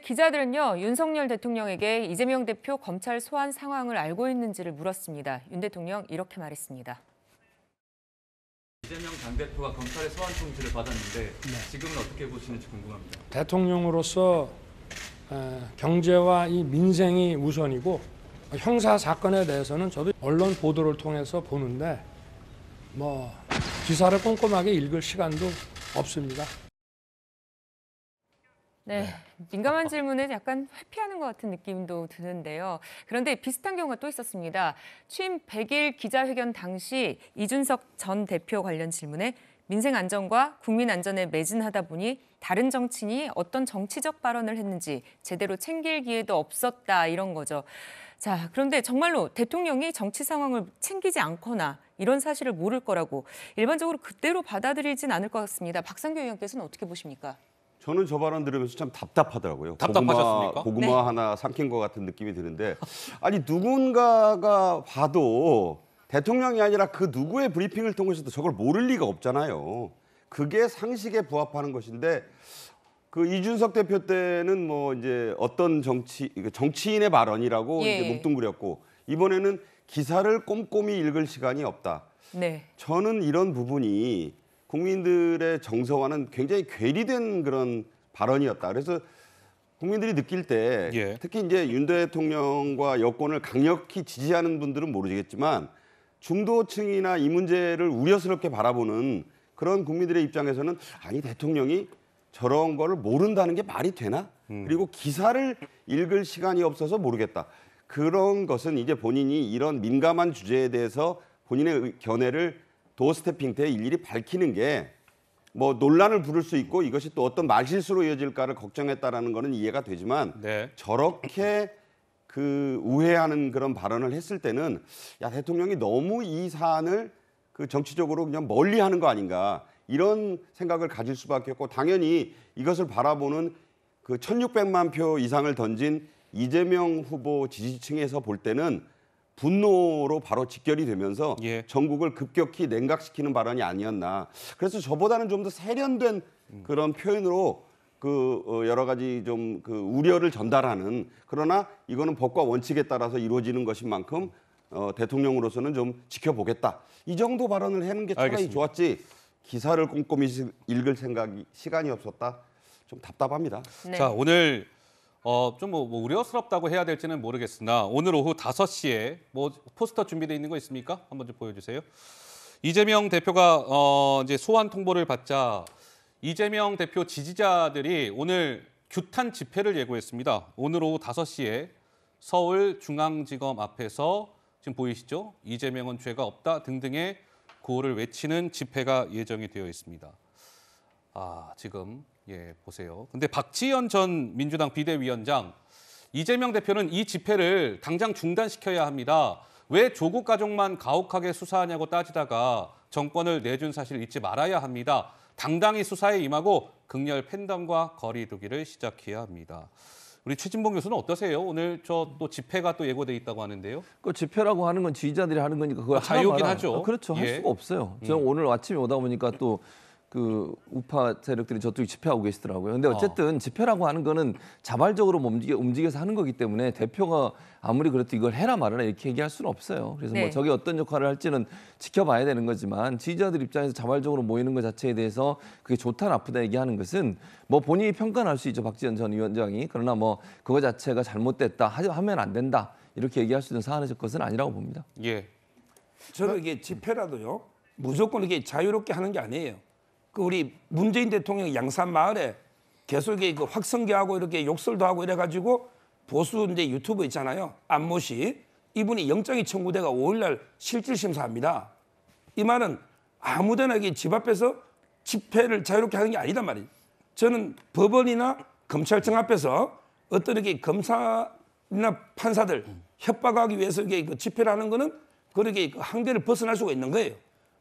기자들은요, 윤석열 대통령에게 이재명 대표 검찰 소환 상황을 알고 있는지를 물었습니다. 윤 대통령 이렇게 말했습니다. 이재명 당대표가 검찰의 소환 통지를 받았는데 지금은 어떻게 보시는지 궁금합니다. 대통령으로서 경제와 이 민생이 우선이고 형사 사건에 대해서는 저도 언론 보도를 통해서 보는데 기사를 꼼꼼하게 읽을 시간도 없습니다. 네, 민감한 질문에 약간 회피하는 것 같은 느낌도 드는데요. 그런데 비슷한 경우가 또 있었습니다. 취임 100일 기자회견 당시 이준석 전 대표 관련 질문에 민생 안전과 국민 안전에 매진하다 보니 다른 정치인이 어떤 정치적 발언을 했는지 제대로 챙길 기회도 없었다, 이런 거죠. 자, 그런데 정말로 대통령이 정치 상황을 챙기지 않거나 이런 사실을 모를 거라고 일반적으로 그대로 받아들이진 않을 것 같습니다. 박상규 의원께서는 어떻게 보십니까? 저는 저 발언 들으면서 참 답답하더라고요. 답답하셨습니까? 고구마 네. 하나 삼킨 것 같은 느낌이 드는데, 아니 누군가가 봐도 대통령이 아니라 그 누구의 브리핑을 통해서도 저걸 모를 리가 없잖아요. 그게 상식에 부합하는 것인데, 그 이준석 대표 때는 이제 어떤 정치인의 발언이라고 이제 뭉뚱그렸고, 이번에는 기사를 꼼꼼히 읽을 시간이 없다. 네. 저는 이런 부분이 국민들의 정서와는 굉장히 괴리된 그런 발언이었다. 그래서 국민들이 느낄 때 특히 이제 윤 대통령과 여권을 강력히 지지하는 분들은 모르겠지만 중도층이나 이 문제를 우려스럽게 바라보는 그런 국민들의 입장에서는 아니 대통령이 저런 걸 모른다는 게 말이 되나? 그리고 기사를 읽을 시간이 없어서 모르겠다. 그런 것은 이제 본인이 이런 민감한 주제에 대해서 본인의 견해를 도어스태핑 때 일일이 밝히는 게 논란을 부를 수 있고 이것이 또 어떤 말실수로 이어질까를 걱정했다라는 거는 이해가 되지만 저렇게 우회하는 그런 발언을 했을 때는 야 대통령이 너무 이 사안을 정치적으로 그냥 멀리하는 거 아닌가 이런 생각을 가질 수밖에 없고 당연히 이것을 바라보는 1,600만 표 이상을 던진 이재명 후보 지지층에서 볼 때는 분노로 바로 직결이 되면서 전국을 급격히 냉각시키는 발언이 아니었나. 그래서 저보다는 좀 더 세련된 그런 표현으로 여러 가지 좀 우려를 전달하는, 그러나 이거는 법과 원칙에 따라서 이루어지는 것인 만큼 대통령으로서는 좀 지켜보겠다. 이 정도 발언을 하는 게 차라리 좋았지. 기사를 꼼꼼히 읽을 시간이 없었다. 좀 답답합니다. 네. 자, 오늘 좀 우려스럽다고 해야 될지는 모르겠으나 오늘 오후 5시에 포스터 준비되어 있는 거 있습니까? 한번 좀 보여주세요. 이재명 대표가 이제 소환 통보를 받자 이재명 대표 지지자들이 오늘 규탄 집회를 예고했습니다. 오늘 오후 5시에 서울중앙지검 앞에서 지금 보이시죠? 이재명은 죄가 없다 등등의 구호를 외치는 집회가 예정이 되어 있습니다. 지금 보세요. 근데 박지원 전 민주당 비대위원장, 이재명 대표는 이 집회를 당장 중단시켜야 합니다. 왜 조국 가족만 가혹하게 수사하냐고 따지다가 정권을 내준 사실을 잊지 말아야 합니다. 당당히 수사에 임하고 극렬 팬덤과 거리 두기를 시작해야 합니다. 우리 최진봉 교수는 어떠세요? 오늘 또 집회가 또 예고돼 있다고 하는데요. 그 집회라고 하는 건 지지자들이 하는 거니까 그걸 자유긴 하죠. 그렇죠. 할 수가 없어요. 저는 오늘 아침에 오다 보니까 또 우파 세력들이 저쪽에 집회하고 계시더라고요. 근데 어쨌든 집회라고 하는 거는 자발적으로 움직여서 하는 거기 때문에 대표가 아무리 그래도 이걸 해라 말아라 이렇게 얘기할 수는 없어요. 그래서 저게 어떤 역할을 할지는 지켜봐야 되는 거지만 지지자들 입장에서 자발적으로 모이는 것 자체에 대해서 그게 좋다 나쁘다 얘기하는 것은 본인이 평가는 할 수 있죠. 박지원 전 위원장이. 그러나 그거 자체가 잘못됐다, 하면 안 된다 이렇게 얘기할 수 있는 사안의 것은 아니라고 봅니다. 저는 이게 집회라도요 무조건 이게 자유롭게 하는 게 아니에요. 우리 문재인 대통령 양산 마을에 계속 확성기하고 이렇게 욕설도 하고 이래가지고 보수 이제 유튜브 있잖아요. 안모씨 이분이 영장이 청구돼가 5일날 실질 심사합니다. 이 말은 아무데나 집 앞에서 집회를 자유롭게 하는 게 아니단 말이에요. 저는 법원이나 검찰청 앞에서 어떤 이렇게 검사나 판사들 협박하기 위해서 이게 집회를 하는 거는 그렇게 한계를 벗어날 수가 있는 거예요.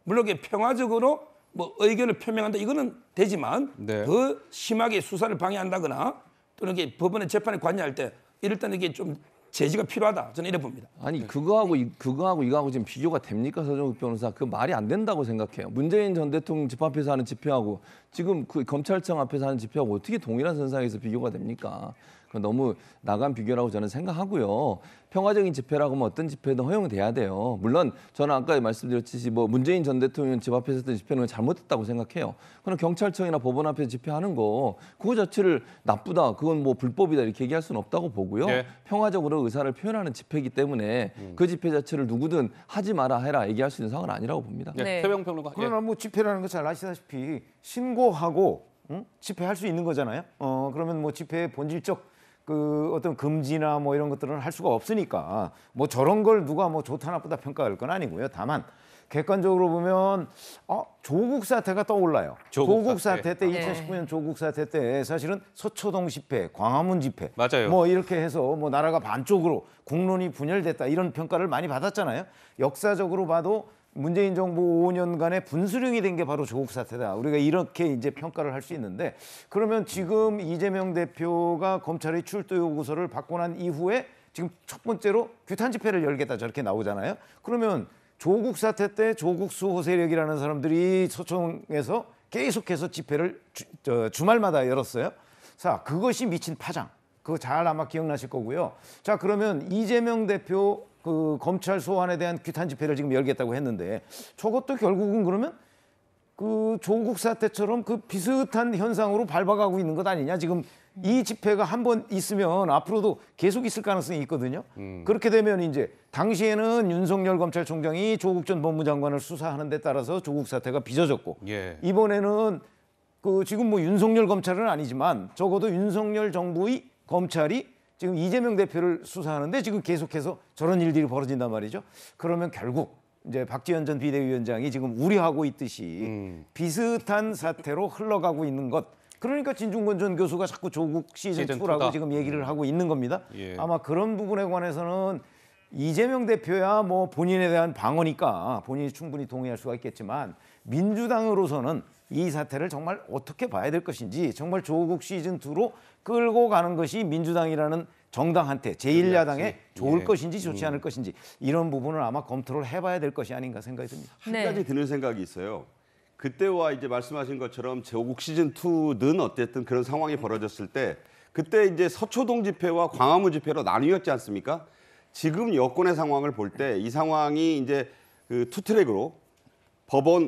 물론 이게 평화적으로 의견을 표명한다 이거는 되지만 더 심하게 수사를 방해한다거나 또는 이게 법원의 재판에 관여할 때 이럴 때는 이게 좀 제지가 필요하다. 저는 이래 봅니다. 아니 그거하고 이거하고 지금 비교가 됩니까? 서정욱 변호사. 그 말이 안 된다고 생각해요. 문재인 전 대통령 집 앞에서 하는 집회하고 지금 검찰청 앞에서 하는 집회하고 어떻게 동일한 선상에서 비교가 됩니까? 그건 너무 나간 비교라고 저는 생각하고요. 평화적인 집회라고 하면 어떤 집회든 허용돼야 돼요. 물론 저는 아까 말씀드렸듯이 뭐 문재인 전 대통령 집 앞에서 했던 집회는 잘못됐다고 생각해요. 그럼 경찰청이나 법원 앞에서 집회하는 거 그거 자체를 나쁘다, 그건 뭐 불법이다 이렇게 얘기할 수는 없다고 보고요. 네. 평화적으로 의사를 표현하는 집회이기 때문에 그 집회 자체를 누구든 하지 마라 해라 얘기할 수 있는 상황은 아니라고 봅니다. 네. 네. 최병 평론가. 예. 그러나 뭐 집회라는 거 잘 아시다시피 신고하고 집회할 수 있는 거잖아요. 그러면 뭐 집회의 본질적 그 어떤 금지나 뭐 이런 것들은 할 수가 없으니까 뭐 저런 걸 누가 뭐 좋다 나쁘다 평가할 건 아니고요. 다만 객관적으로 보면 조국 사태가 떠올라요. 조국 사태 때 네. 2019년 조국 사태 때 사실은 서초동 집회, 광화문 집회 맞아요. 뭐 이렇게 해서 뭐 나라가 반쪽으로 국론이 분열됐다 이런 평가를 많이 받았잖아요. 역사적으로 봐도 문재인 정부 5년간의 분수령이 된 게 바로 조국 사태다. 우리가 이렇게 이제 평가를 할 수 있는데 그러면 지금 이재명 대표가 검찰의 출두 요구서를 받고 난 이후에 지금 첫 번째로 규탄 집회를 열겠다 저렇게 나오잖아요. 그러면 조국 사태 때 조국 수호 세력이라는 사람들이 서초동에서 계속해서 집회를 주말마다 열었어요. 자, 그것이 미친 파장. 그거 잘 아마 기억나실 거고요. 자, 그러면 이재명 대표 그 검찰 소환에 대한 규탄 집회를 지금 열겠다고 했는데 저것도 결국은 그러면 그 조국 사태처럼 그 비슷한 현상으로 밟아가고 있는 것 아니냐. 지금 이 집회가 한 번 있으면 앞으로도 계속 있을 가능성이 있거든요. 그렇게 되면 이제 당시에는 윤석열 검찰총장이 조국 전 법무장관을 수사하는 데 따라서 조국 사태가 빚어졌고 예. 이번에는 그 지금 뭐 윤석열 검찰은 아니지만 적어도 윤석열 정부의 검찰이 지금 이재명 대표를 수사하는데 지금 계속해서 저런 일들이 벌어진단 말이죠. 그러면 결국 이제 박지원 전 비대위원장이 지금 우려하고 있듯이 비슷한 사태로 흘러가고 있는 것. 그러니까 진중권 전 교수가 자꾸 조국 시즌 2라고 지금 얘기를 하고 있는 겁니다. 예. 아마 그런 부분에 관해서는 이재명 대표야 뭐 본인에 대한 방어니까 본인이 충분히 동의할 수가 있겠지만 민주당으로서는 이 사태를 정말 어떻게 봐야 될 것인지 정말 조국 시즌2로 끌고 가는 것이 민주당이라는 정당한테 제1야당에 좋을 예. 것인지 좋지 않을 것인지 이런 부분을 아마 검토를 해봐야 될 것이 아닌가 생각이 듭니다. 한 네. 가지 드는 생각이 있어요. 그때와 이제 말씀하신 것처럼 조국 시즌 2는 어쨌든 그런 상황이 벌어졌을 때 그때 이제 서초동 집회와 광화문 집회로 나뉘었지 않습니까? 지금 여권의 상황을 볼 때 이 상황이 이제 그 투 트랙으로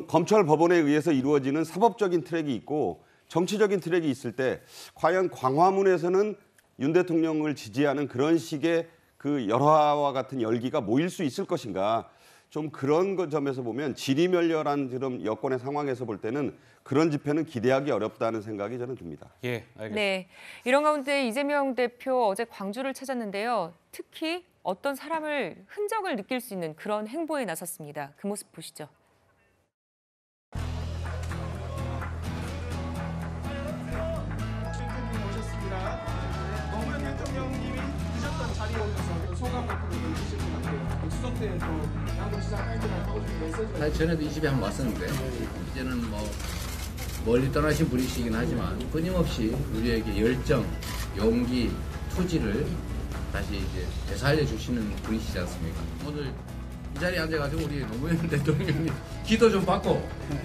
검찰 법원에 의해서 이루어지는 사법적인 트랙이 있고 정치적인 트랙이 있을 때 과연 광화문에서는 윤 대통령을 지지하는 그런 식의 그 열화와 같은 열기가 모일 수 있을 것인가? 좀 그런 점에서 보면 지리멸렬한 그런 여권의 상황에서 볼 때는 그런 집회는 기대하기 어렵다는 생각이 저는 듭니다. 예, 알겠습니다. 네, 이런 가운데 이재명 대표 어제 광주를 찾았는데요. 특히 어떤 사람을 흔적을 느낄 수 있는 그런 행보에 나섰습니다. 그 모습 보시죠. 사실 전에도 이 집에 한번 왔었는데 이제는 뭐 멀리 떠나신 분이시긴 하지만 끊임없이 우리에게 열정, 용기, 투지를 다시 이제 되살려 주시는 분이시지 않습니까? 오늘 이 자리에 앉아가지고 우리 노무현 대통령님 기도 좀 받고 네.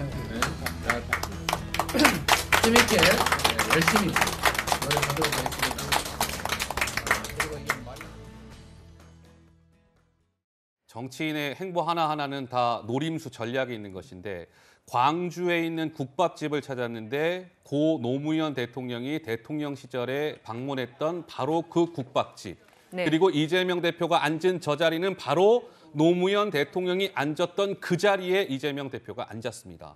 힘있게 열심히 노력하도록 하겠습니다. 정치인의 행보 하나하나는 다 노림수 전략이 있는 것인데 광주에 있는 국밥집을 찾았는데 고 노무현 대통령이 대통령 시절에 방문했던 바로 그 국밥집. 네. 그리고 이재명 대표가 앉은 저 자리는 바로 노무현 대통령이 앉았던 그 자리에 이재명 대표가 앉았습니다.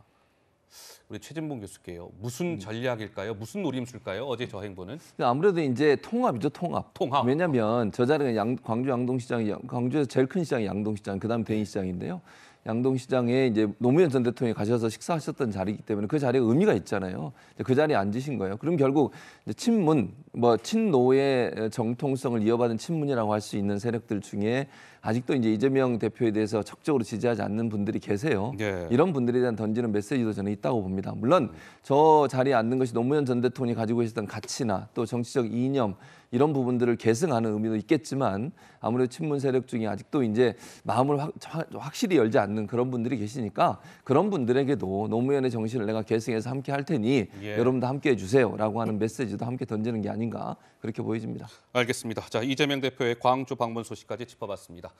우리 최진봉 교수께요. 무슨 전략일까요? 무슨 노림수일까요? 어제 저 행보는? 아무래도 이제 통합이죠, 통합. 통합. 왜냐하면 저 자리가 광주 양동시장이 광주에서 제일 큰 시장이 양동시장, 그다음 대인시장인데요. 양동시장에 이제 노무현 전 대통령이 가셔서 식사하셨던 자리이기 때문에 그 자리에 의미가 있잖아요. 그 자리에 앉으신 거예요. 그럼 결국 이제 친문, 뭐 친노의 정통성을 이어받은 친문이라고 할 수 있는 세력들 중에 아직도 이제 이재명 대표에 대해서 적극적으로 지지하지 않는 분들이 계세요. 네. 이런 분들에 대한 던지는 메시지도 저는 있다고 봅니다. 물론 저 자리에 앉는 것이 노무현 전 대통령이 가지고 계셨던 가치나 또 정치적 이념 이런 부분들을 계승하는 의미도 있겠지만 아무래도 친문 세력 중에 아직도 이제 마음을 확실히 열지 않는 그런 분들이 계시니까 그런 분들에게도 노무현의 정신을 내가 계승해서 함께 할 테니 여러분도 함께 해주세요라고 하는 메시지도 함께 던지는 게 아닌가 그렇게 보여집니다. 알겠습니다. 자, 이재명 대표의 광주 방문 소식까지 짚어봤습니다.